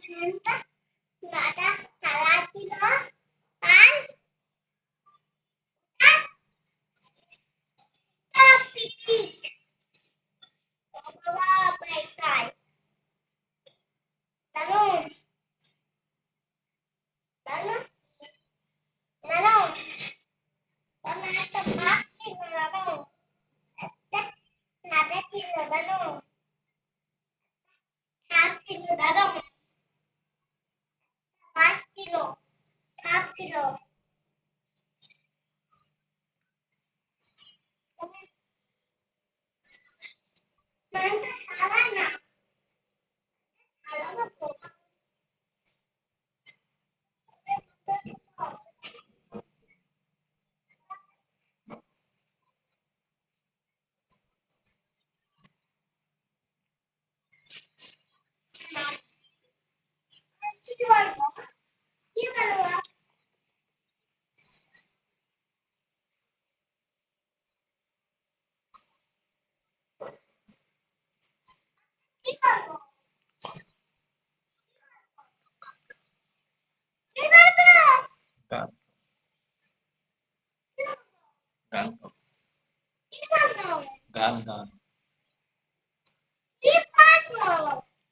Nada salah ছিল আর picnic বাবা পয়সায় জানো জানো জানো তোমার একটা বাঘ ছিল জানো একটা নাদা ছিল জানো সাপ ছিল জানো বাঘ ছিল সাপ ছিল মানে সারা না সারা না তো কি করবো কি করবো কি করবো কি করবো গান গান গাও কি করবো গান গান কি করবো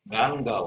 গান গাও